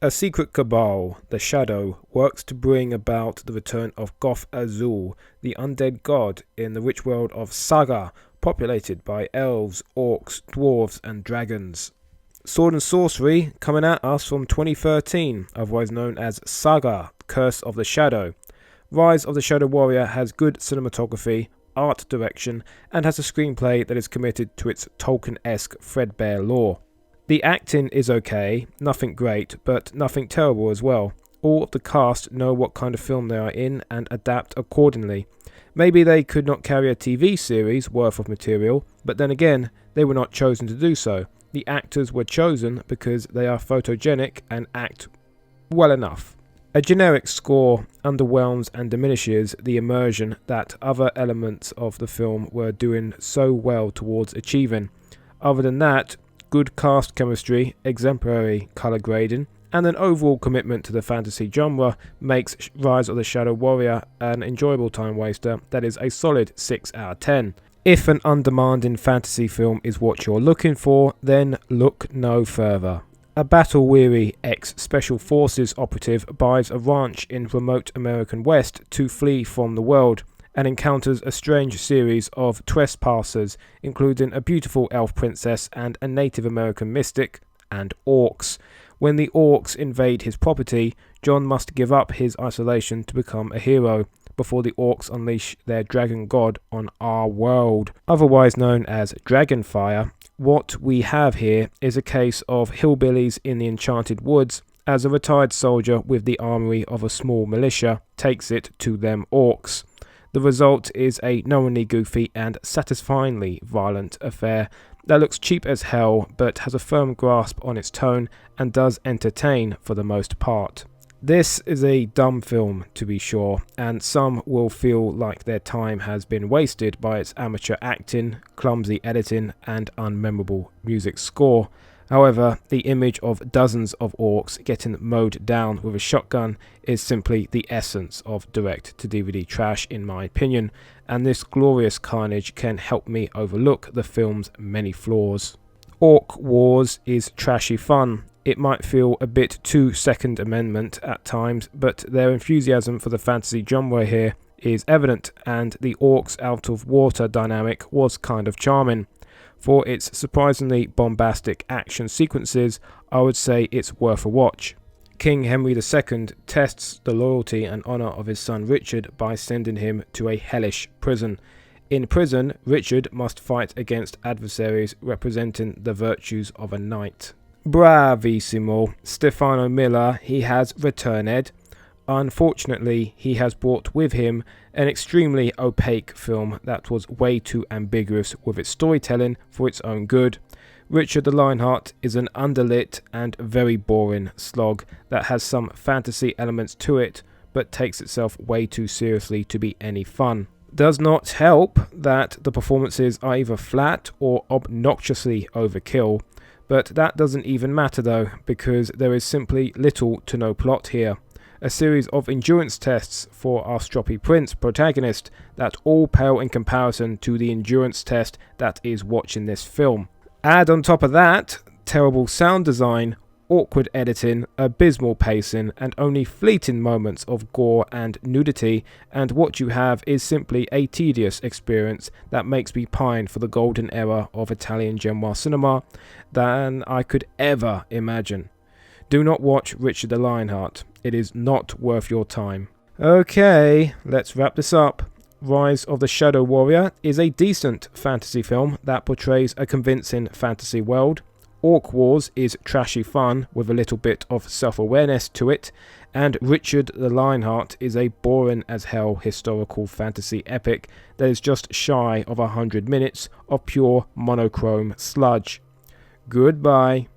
A secret cabal, the Shadow, works to bring about the return of Goth Azul, the undead god in the rich world of Saga, populated by elves, orcs, dwarves, and dragons. Sword and Sorcery coming at us from 2013, otherwise known as Saga, Curse of the Shadow. Rise of the Shadow Warrior has good cinematography, art direction, and has a screenplay that is committed to its Tolkien-esque threadbare lore. The acting is okay, nothing great, but nothing terrible as well. All of the cast know what kind of film they are in and adapt accordingly. Maybe they could not carry a TV series worth of material, but then again, they were not chosen to do so. The actors were chosen because they are photogenic and act well enough. A generic score underwhelms and diminishes the immersion that other elements of the film were doing so well towards achieving. Other than that, good cast chemistry, exemplary colour grading, and an overall commitment to the fantasy genre makes Rise of the Shadow Warrior an enjoyable time waster that is a solid 6 out of 10. If an undemanding fantasy film is what you're looking for, then look no further. A battle-weary ex-Special Forces operative buys a ranch in remote American West to flee from the world, and encounters a strange series of trespassers, including a beautiful elf princess and a Native American mystic, and orcs. When the orcs invade his property, John must give up his isolation to become a hero, before the orcs unleash their dragon god on our world. Otherwise known as Dragonfire, what we have here is a case of hillbillies in the enchanted woods, as a retired soldier with the armory of a small militia takes it to them orcs. The result is a knowingly goofy and satisfyingly violent affair that looks cheap as hell but has a firm grasp on its tone and does entertain for the most part. This is a dumb film, to be sure, and some will feel like their time has been wasted by its amateur acting, clumsy editing, and unmemorable music score. However, the image of dozens of orcs getting mowed down with a shotgun is simply the essence of direct-to-DVD trash in my opinion, and this glorious carnage can help me overlook the film's many flaws. Orc Wars is trashy fun. It might feel a bit too Second Amendment at times, but their enthusiasm for the fantasy genre here is evident, and the orcs out of water dynamic was kind of charming. For its surprisingly bombastic action sequences, I would say it's worth a watch. King Henry II tests the loyalty and honour of his son Richard by sending him to a hellish prison. In prison, Richard must fight against adversaries representing the virtues of a knight. Bravissimo, Stefano Miller, he has returned. Unfortunately, he has brought with him an extremely opaque film that was way too ambiguous with its storytelling for its own good. Richard the Lionheart is an underlit and very boring slog that has some fantasy elements to it, but takes itself way too seriously to be any fun. Does not help that the performances are either flat or obnoxiously overkill, but that doesn't even matter though, because there is simply little to no plot here. A series of endurance tests for our stroppy prince protagonist that all pale in comparison to the endurance test that is watching this film. Add on top of that, terrible sound design, awkward editing, abysmal pacing, and only fleeting moments of gore and nudity, and what you have is simply a tedious experience that makes me pine for the golden era of Italian genre cinema than I could ever imagine. Do not watch Richard the Lionheart. It is not worth your time. Okay, let's wrap this up. Rise of the Shadow Warrior is a decent fantasy film that portrays a convincing fantasy world. Orc Wars is trashy fun with a little bit of self-awareness to it, and Richard the Lionheart is a boring as hell historical fantasy epic that is just shy of 100 minutes of pure monochrome sludge. Goodbye.